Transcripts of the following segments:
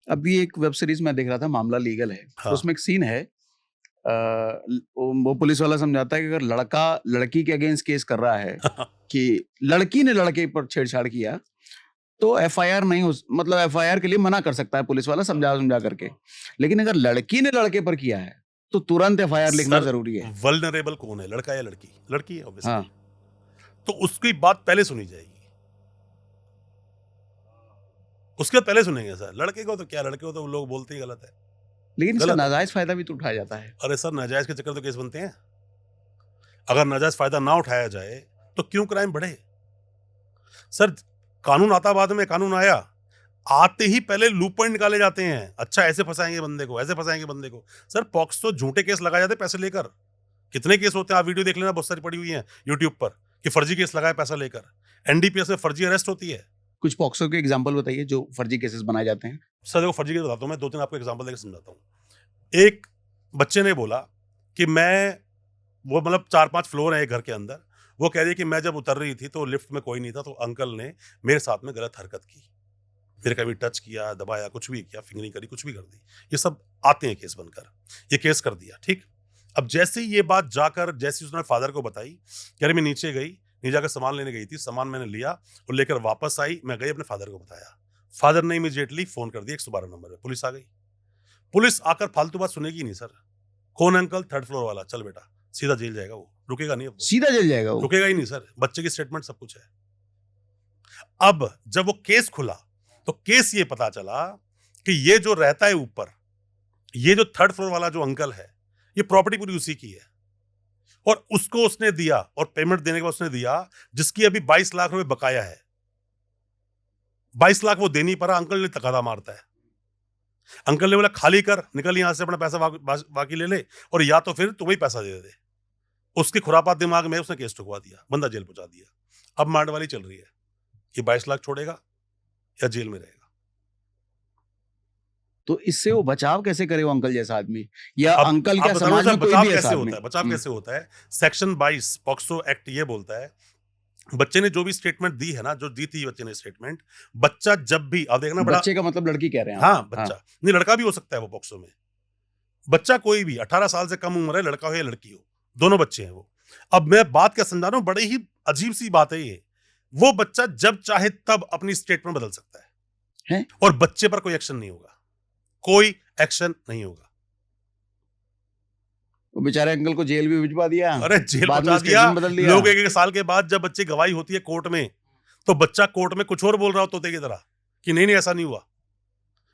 अभी एक web series में देख रहा था, मामला लीगल है। हाँ। उसमें एक सीन है, वो पुलिस वाला समझाता है कि अगर लड़का लड़की के अगेंस्ट केस कर रहा है कि लड़की ने लड़के पर छेड़छाड़ किया, तो एफआईआर नहीं हो, मतलब एफआईआर के लिए मना कर सकता है पुलिस वाला समझा समझा करके। लेकिन अगर लड़की ने लड़के पर किया है तो तुरंत एफआईआर लिखना सर, जरूरी है। वल्नरेबल कौन है, लड़का या लड़की? लड़की है ऑब्वियसली। हाँ, तो उसकी बात पहले सुनी जाएगी, उसके बाद पहले सुनेंगे सर। लड़के को तो क्या, लड़के को तो लोग बोलते ही गलत है। लेकिन इसका गलत है। नाजायज फायदा भी तो उठाया जाता है। अरे सर, नाजायज के चक्कर तो केस बनते हैं। अगर नाजायज फायदा ना उठाया जाए तो क्यों क्राइम बढ़े? सर, कानून आता बाद में, कानून आया आते ही पहले लूप पॉइंट निकाले जाते हैं। अच्छा, ऐसे फंसाएंगे बंदे को, ऐसे फंसाएंगे बंदे को। सर, पॉक्सो झूठे केस लगाए जाते हैं पैसे लेकर। कितने केस होते हैं, आप वीडियो देख लेना, बहुत सारी पड़ी हुई हैं यूट्यूब पर, कि फर्जी केस लगाए पैसा लेकर। एनडीपीएस में फर्जी अरेस्ट होती है। कुछ पॉक्सो के एग्जाम्पल बताइए जो फर्जी केसेस बनाए जाते हैं। सर देखो, फर्जी केस बताता हूँ मैं, 2-3 आपको एग्जांपल देकर समझाता हूँ। एक बच्चे ने बोला कि मैं, वो मतलब 4-5 फ्लोर है एक घर के अंदर, वो कह रही है कि मैं जब उतर रही थी तो लिफ्ट में कोई नहीं था, तो अंकल ने मेरे साथ में गलत हरकत की, मेरे कभी टच किया, दबाया, कुछ भी किया, फिंगरिंग करी, कुछ भी कर दी। ये सब आते हैं केस बनकर। ये केस कर दिया, ठीक। अब जैसे ही ये बात जाकर, जैसे उसने फादर को बताई, कह रही मैं नीचे गई, नीचे जाकर सामान लेने गई थी, सामान मैंने लिया और लेकर वापस आई, मैं गई अपने फादर को बताया। फादर ने इमीडिएटली फोन कर दिया 112 नंबर पे, पुलिस आ गई। पुलिस आकर फालतू बात सुनेगी नहीं सर। कौन अंकल? 3rd फ्लोर वाला, चल बेटा, सीधा जेल जाएगा, वो रुकेगा नहीं। अब वो सीधा जेल जाएगा वो? रुकेगा ही नहीं सर, बच्चे की स्टेटमेंट सब कुछ है। अब जब वो केस खुला तो केस ये पता चला कि ये जो रहता है ऊपर, ये जो 3rd फ्लोर वाला जो अंकल है, ये प्रॉपर्टी पूरी उसी की है, और उसको उसने दिया, और पेमेंट देने के बाद उसने दिया, जिसकी अभी 22 लाख रुपए बकाया है। 22 लाख वो दे नहीं पा रहा, अंकल ने तकादा मारता है। अंकल ने बोला खाली कर, निकल यहां से, अपना पैसा बाकी ले ले, और या तो फिर तुम्हें पैसा दे दे। उसके खुरापात दिमाग में उसने केस ठुकवा दिया, बंदा जेल पहुंचा दिया। अब मांड वाली चल रही है कि 22 लाख छोड़ेगा या जेल में रहेगा। तो इससे वो बचाव कैसे करे वो अंकल जैसा आदमी, या अब अंकल आप क्या बता दो समाज सर, में कोई बचाव भी ऐसा कैसे आदमी? होता है? बचाव कैसे होता है? सेक्शन 22 पॉक्सो एक्ट ये बोलता है, बच्चे ने जो भी स्टेटमेंट दी है ना, जो दी थी बच्चे ने स्टेटमेंट, बच्चा जब भी, आप देखना बड़ा, बच्चे का मतलब लड़की कह रहे हैं आप? हाँ बच्चा, नहीं लड़का भी हो सकता है वो पॉक्सो में। बच्चा कोई भी 18 साल से कम उम्र है, लड़का हो या लड़की हो, दोनों बच्चे हैं वो। अब मैं बात क्या समझा रहा हूं, बड़ी ही अजीब सी बात है ये। वो बच्चा जब चाहे तब अपनी स्टेटमेंट बदल सकता हैं? और बच्चे पर कोई एक्शन नहीं होगा, कोई एक्शन नहीं होगा। वो बेचारे अंकल को जेल भी भिजवा दिया, अरे जेल बाद में पहुंचा दिया। स्टेटमेंट बदल दिया। लोग 1-1 साल के बाद जब बच्चे गवाही होती है कोर्ट में, तो बच्चा कोर्ट में कुछ और बोल रहा हो तोते की तरह, कि नहीं नहीं ऐसा नहीं हुआ,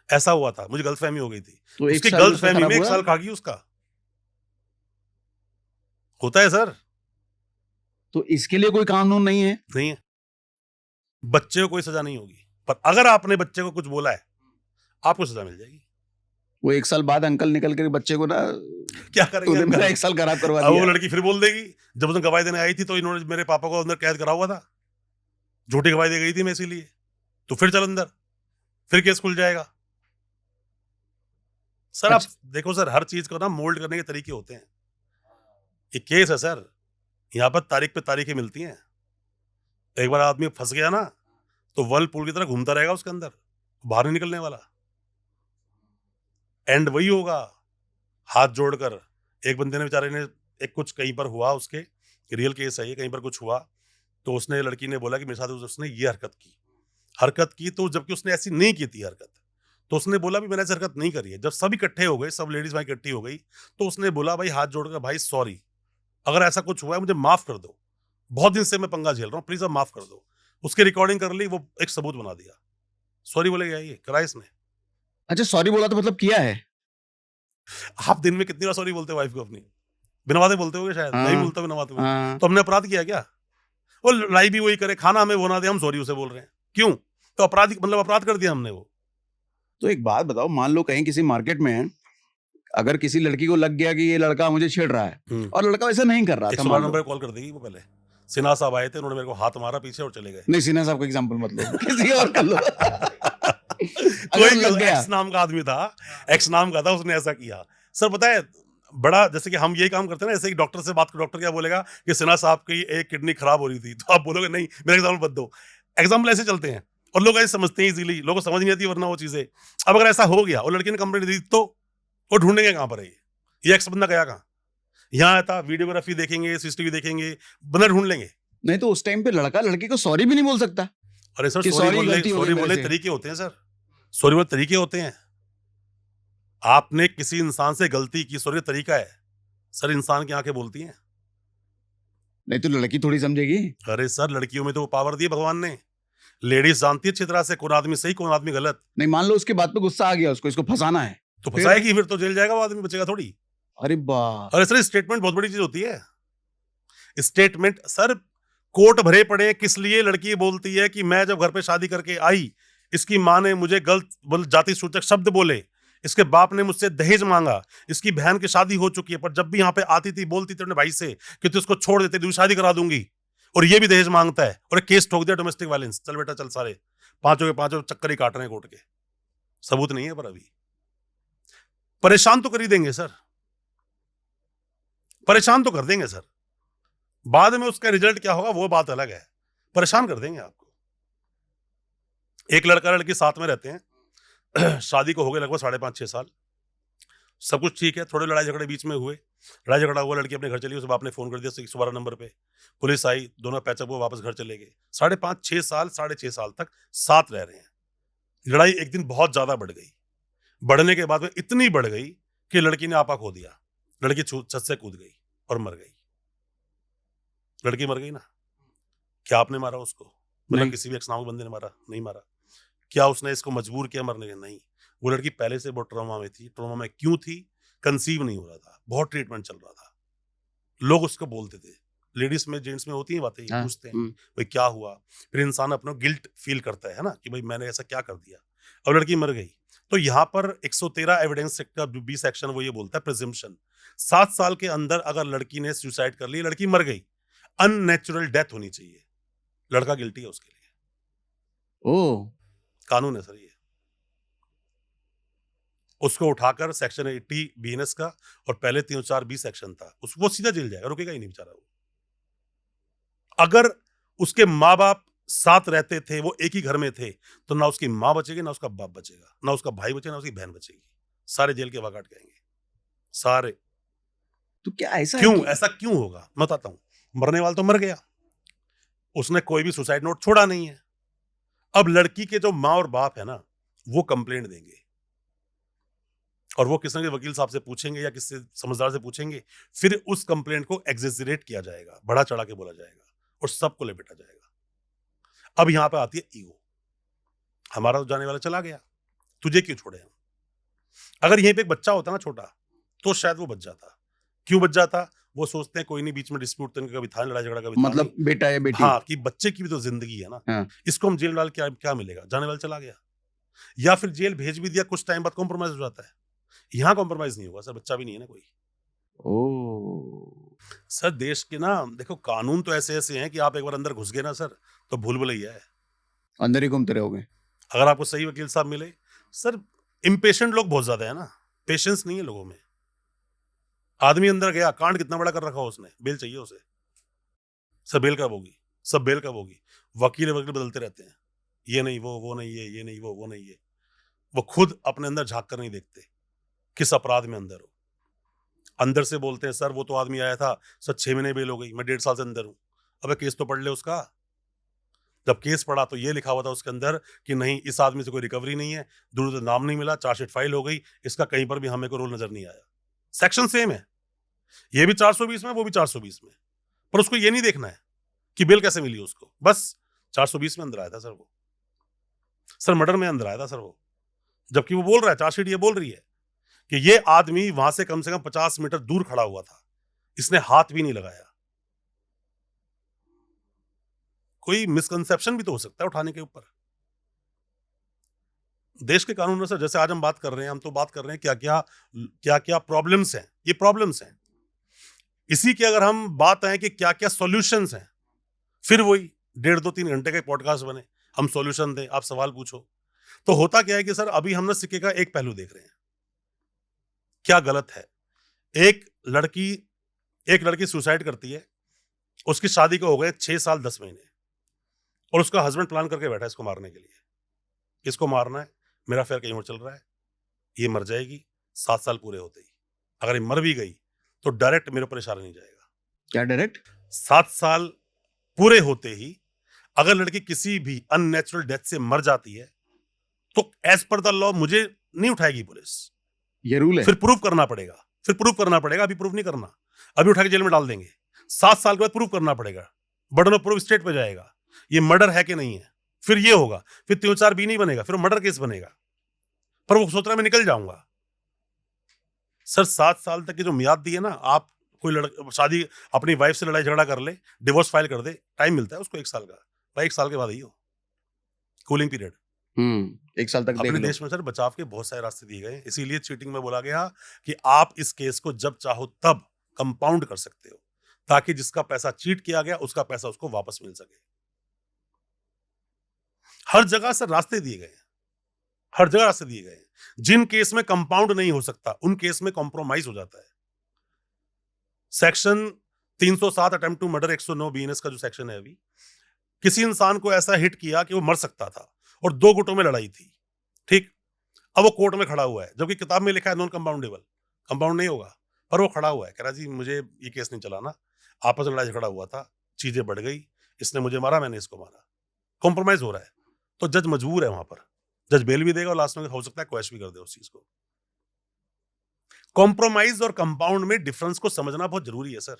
ऐसा हुआ था, मुझे गलतफहमी हो गई थी। तो एक उसकी साल में उसका गलतफहमी खराब में 1 हुआ? साल खा गई उसका। होता है सर। तो इसके लिए कोई कानून नहीं है? नहीं है, बच्चे को कोई सजा नहीं होगी, पर अगर आपने बच्चे को कुछ बोला है, आपको सजा मिल जाएगी। वो 1 साल बाद अंकल निकल कर बच्चे को ना, क्या करेंगे तूने अंकल? मेरा 1 साल खराब करवा अब वो दिया। लड़की फिर बोल देगी, जब उसने गवाही देने आई थी तो इन्होंने मेरे पापा को अंदर कैद करा हुआ था, झूठी गवाही दे गई थी मैं इसीलिए, तो फिर चल अंदर, फिर केस खुल जाएगा। सर आप अच्छा, देखो सर, हर चीज को ना मोल्ड करने के तरीके होते हैं। ये केस है सर, यहाँ पर तारीख पे तारीखें मिलती हैं। एक बार आदमी फंस गया ना, तो वर्लपूल की तरह घूमता रहेगा उसके अंदर, बाहर नहीं निकलने वाला। एंड वही होगा, हाथ जोड़कर। एक बंदे ने, बेचारे ने, एक कुछ कहीं पर हुआ उसके, रियल केस है ये, कहीं पर कुछ हुआ, तो उसने, लड़की ने बोला कि मेरे साथ उसने ये हरकत की, तो जबकि उसने ऐसी नहीं की थी हरकत, तो उसने बोला भी मैंने ऐसी हरकत नहीं करी है। जब सब इकट्ठे हो गए, सब लेडीज वहां इकट्ठी हो गई, तो उसने बोला भाई हाथ जोड़कर, भाई सॉरी, अगर ऐसा कुछ हुआ है मुझे माफ कर दो, बहुत दिन से मैं पंगा झेल रहा हूँ, प्लीज अब माफ कर दो। उसकी रिकॉर्डिंग कर ली, वो एक सबूत बना दिया, सॉरी बोले गया, ये करा इसने। अच्छा सॉरी बोला तो मतलब किया है? आप दिन में कितनी बार सॉरी बोलते हो वाइफ को अपनी? बिना बातें बोलते होगे शायद, नहीं हाँ, बोलता बिना बात में। हाँ। तो हमने अपराध किया क्या? वो लड़ाई भी वही करे, खाना हमें वो ना दे, हम सॉरी उसे बोल रहे हैं, क्यों? तो अपराध, मतलब अपराध कर दिया हमने वो। तो एक बात बताओ, मान लो कहीं किसी मार्केट में अगर किसी लड़की को लग गया कि ये लड़का मुझे छेड़ रहा है, और लड़का वैसा नहीं कर रहा था, 112 मान लो। नंबर पे कॉल कर देगी वो पहले। सिन्हा साहब आए थे, उन्होंने मेरे को हाथ मारा पीछे और चले गए। नहीं, सिन्हा साहब का एग्जांपल मत लो, किसी और कर लो। अगर कोई लग गया, एक्स नाम का आदमी था, एक्स नाम का था, उसने ऐसा किया। सर पता है, बड़ा, जैसे कि हम यही काम करते हैं ना, ऐसे ही डॉक्टर से बात, डॉक्टर क्या बोलेगा कि सिन्हा साहब की एक किडनी खराब हो रही थी, तो आप बोलोगे नहीं, मेरा एग्जाम्पल मत दो। एग्जाम्पल ऐसे चलते हैं और लोग ऐसे समझते हैं इजीली, लोगों को समझ नहीं आती वरना वो चीजें। अब अगर ऐसा हो गया और लड़की ने कंप्लेंट दी तो वो ढूंढेंगे कहां पर है ये एक्स बंदा गया कहां? यहाँ आया था, वीडियोग्राफी देखेंगे, सीसीटीवी देखेंगे, बंदा ढूंढ लेंगे। नहीं तो उस टाइम पे लड़का लड़की को सॉरी भी नहीं बोल सकता अरे सर, कि सॉरी, गलती हो गई सॉरी मेरे बोलने से। तरीके होते हैं सर, सॉरी बोलने तरीके होते हैं। आपने किसी इंसान से गलती की, सॉरी का तरीका है सर, इंसान की आंखें बोलती हैं। नहीं तो लड़की थोड़ी समझेगी। अरे सर, लड़कियों में तो वो पावर दी है भगवान ने। लेडीज जानती है अच्छी तरह से कौन आदमी सही, कौन आदमी गलत। नहीं मान लो उसके बाद पे गुस्सा आ गया उसको, इसको फंसाना है, तो फिर? फंसाएगी, फिर तो जेल जाएगा, वो आदमी बचेगा थोड़ी। अरे बाप। अरे सर, स्टेटमेंट बहुत बड़ी चीज होती है। स्टेटमेंट सर, कोर्ट भरे पड़े हैं, किस लिए? लड़की बोलती है कि मैं जब घर पे शादी करके आई, इसकी माँ ने मुझे गलत जाति सूचक शब्द बोले, इसके बाप ने मुझसे दहेज मांगा, इसकी बहन की शादी हो चुकी है, पर जब भी यहाँ पे आती थी बोलती थी अपने भाई से कि तू इसको छोड़ देते, तू शादी करा दूंगी, और ये भी दहेज मांगता है, और एक केस ठोक दिया डोमेस्टिक वायलेंस। चल बेटा चल, सारे पांचों के पांचों चक्कर ही काट रहे हैं कोर्ट के, सबूत नहीं है पर अभी। परेशान तो कर ही देंगे सर, परेशान तो कर देंगे सर। बाद में उसका रिजल्ट क्या होगा वो बात अलग है, परेशान कर देंगे आपको। एक लड़का लड़की साथ में रहते हैं, शादी को हो गए लगभग 5.5-6 साल, सब कुछ ठीक है, थोड़े लड़ाई झगड़े बीच में हुए, लड़ाई झगड़ा हुआ, लड़की अपने घर चली, उसके बाप ने फोन कर दिया 112 नंबर पे, पुलिस आई, दोनों पैचअप हुआ, वापस घर चले गए। 5.5-6 साल, 6.5 साल तक साथ रह रहे हैं। लड़ाई एक दिन बहुत ज्यादा बढ़ गई, बढ़ने के बाद में इतनी बढ़ गई कि लड़की ने आपा खो दिया, लड़की छत से कूद गई और मर गई। लड़की मर गई ना, क्या आपने मारा उसको? मतलब नहीं। किसी भी एक्स नाम के बंदे ने मारा? नहीं मारा। क्या उसने इसको मजबूर किया मरने के? नहीं। वो लड़की पहले से बहुत ट्रॉमा में थी। ट्रॉमा में क्यों थी? कंसीव नहीं हो रहा था, बहुत ट्रीटमेंट चल रहा था, लोग उसको बोलते थे। लेडीज में जेंट्स में होती हैं बातें, हाँ, पूछते हैं भाई क्या हुआ, फिर इंसान अपना गिल्ट फील करता है ना, कि भाई मैंने ऐसा क्या कर दिया। अब लड़की मर गई, तो यहाँ पर 113 एविडेंस एक्ट का 20 सेक्शन वो ये बोलता है प्रिजम्पशन, 7 साल के अंदर अगर लड़की ने सुसाइड कर ली, लड़की मर गई, अननेचुरल डेथ होनी चाहिए, लड़का गिल्टी है उसके लिए। ओ, कानून है सर ये। उसको उठाकर सेक्शन 80 बीएनएस का, और पहले 304 बी सेक्शन था, वो सीधा जेल जाएगा, रुकेगा ही नहीं बेचारा वो। अगर उसके माँ बाप साथ रहते थे, वो एक ही घर में थे, तो ना उसकी माँ बचेगी, ना उसका बाप बचेगा, ना उसका भाई बचेगा, ना उसकी बहन बचेगी, सारे जेल के वाकाट जाएंगे सारे। तो क्या ऐसा है क्यों? कि ऐसा क्यों होगा मैं बताता हूं। मरने वाला तो मर गया, उसने कोई भी सुसाइड नोट छोड़ा नहीं है। अब लड़की के जो माँ और बाप है ना, वो कंप्लेंट देंगे, और वो किसी के वकील साहब से पूछेंगे या किसी समझदार से पूछेंगे, फिर उस कंप्लेंट को एग्जेजरेट किया जाएगा, बढ़ा चढ़ा के बोला जाएगा, और सबको लेपेटा जाएगा। अब यहां पे आती है ईगो, हमारा तो जाने वाला चला गया, तुझे क्यों छोड़े हम? अगर यहीं पे एक बच्चा होता ना छोटा, तो शायद वो बच जाता। क्यों बच जाता? वो सोचते हैं कोई नहीं, बीच में डिस्प्यूट तो इनका कभी था, लड़ाई झगड़ा कभी था मतलब नहीं। बेटा या बेटी? हाँ, कि बच्चे की भी तो जिंदगी है ना, हाँ। इसको हम जेल डाल के क्या मिलेगा, जाने वाला चला गया। या फिर जेल भेज भी दिया, कुछ टाइम बाद कॉम्प्रोमाइज हो जाता है। यहाँ कॉम्प्रोमाइज नहीं होगा सर, बच्चा भी नहीं है ना कोई। ओ, सर देश के ना देखो, कानून तो ऐसे ऐसे हैं कि आप एक बार अंदर घुस गए ना सर, तो भूल भुलैया है। अंदर ही घूमते रहोगे। अगर आपको सही वकील साहब मिले, सर इम्पेशेंट लोग बहुत ज्यादा है ना, पेशेंस नहीं है लोगों में। आदमी अंदर गया, कांड कितना बड़ा कर रखा हो उसने, बेल चाहिए उसे, सब बेल कब होगी, सब बेल कब होगी। वकील वकील बदलते रहते हैं, ये नहीं वो नहीं ये नहीं वो नहीं ये। वो खुद अपने अंदर झांक कर नहीं देखते किस अपराध में अंदर हो। अंदर से बोलते हैं सर वो तो आदमी आया था, सर 6 महीने बेल हो गई, मैं 1.5 साल से अंदर हूं। अबे केस तो पढ़ ले उसका। जब केस पढ़ा तो ये लिखा हुआ था उसके अंदर कि नहीं, इस आदमी से कोई रिकवरी नहीं है, दूर से नाम नहीं मिला, चार्जशीट फाइल हो गई, इसका कहीं पर भी हमें को रोल नजर नहीं आया। सेक्शन सेम है, ये भी 420 में, वो भी 420 में, पर उसको ये नहीं देखना है कि बेल कैसे मिली उसको, बस 420 में अंदर आया था सर वो, सर मर्डर में अंदर आया था सर वो। जबकि वो बोल रहा है, चार्जशीट ये बोल रही है कि ये आदमी वहां से कम 50 मीटर दूर खड़ा हुआ था, इसने हाथ भी नहीं लगाया। कोई मिसकंसेप्शन भी तो हो सकता है उठाने के ऊपर। देश के कानून में सर, जैसे आज हम बात कर रहे हैं, हम तो बात कर रहे हैं क्या क्या प्रॉब्लम्स हैं, ये प्रॉब्लम्स हैं। इसी की अगर हम बात आए कि क्या क्या सॉल्यूशंस हैं, फिर वही 1.5-2-3 घंटे के पॉडकास्ट बने, हम सॉल्यूशन दें, आप सवाल पूछो। तो होता क्या है कि सर अभी हम ना सिक्के का एक पहलू देख रहे हैं, क्या गलत है। एक लड़की सुसाइड करती है, उसकी शादी को हो गए 6 साल 10 महीने, और उसका हस्बैंड प्लान करके बैठा है इसको मारने के लिए, इसको मारना है, मेरा अफेयर कहीं और चल रहा है, ये मर जाएगी 7 साल पूरे होते ही। अगर ये मर भी गई तो डायरेक्ट मेरे ऊपर इशारा नहीं जाएगा। क्या डायरेक्ट? 7 साल पूरे होते ही अगर लड़की किसी भी अननेचुरल डेथ से मर जाती है तो एज पर द लॉ मुझे नहीं उठाएगी पुलिस। ये रूल है? फिर प्रूव करना पड़ेगा, अभी प्रूव नहीं करना, अभी उठा के जेल में डाल देंगे। 7 साल के बाद प्रूव करना पड़ेगा, बर्डन ऑफ प्रूफ स्टेट पे जाएगा, ये मर्डर है कि नहीं है, फिर ये होगा, फिर 304B नहीं बनेगा, फिर मर्डर केस बनेगा, पर वो सोच रहा मैं निकल जाऊंगा। सर 7 साल तक की जो मियाद दी है ना, आप कोई शादी अपनी वाइफ से लड़ाई झगड़ा कर ले, डिवोर्स फाइल कर दे, टाइम मिलता है उसको 1 साल का, भाई 1 साल के बाद ही हो कूलिंग पीरियड। 1 साल तक देख अपने लो। देश में सर बचाव के बहुत सारे रास्ते दिए गए हैं, इसीलिए चीटिंग में बोला गया कि आप इस केस को जब चाहो तब कंपाउंड कर सकते हो, ताकि जिसका पैसा चीट किया गया उसका पैसा उसको वापस मिल सके। हर जगह सर रास्ते दिए गए हैं, हर जगह रास्ते दिए गए हैं। जिन केस में कंपाउंड नहीं हो सकता उन केस में कॉम्प्रोमाइज हो जाता है। Section 307 attempt to murder 109 BNS का जो सेक्शन है, अभी किसी इंसान को ऐसा हिट किया कि वो मर सकता था और 2 गुटों में लड़ाई थी, ठीक, अब वो कोर्ट में खड़ा हुआ है, जबकि किताब में लिखा है नॉन कंपाउंडेबल, कंपाउंड नहीं होगा, पर वो खड़ा हुआ है, कह रहा जी मुझे ये केस नहीं चलाना, आपस में लड़ाई झगड़ा हुआ था, चीजें बढ़ गई, इसने मुझे मारा, मैंने इसको मारा, कॉम्प्रोमाइज हो रहा है, तो जज मजबूर है वहां पर, जज बेल भी देगा और लास्ट में हो सकता है क्वेश्चन भी कर दे उस चीज को। कॉम्प्रोमाइज और कंपाउंड में डिफरेंस को समझना बहुत जरूरी है सर।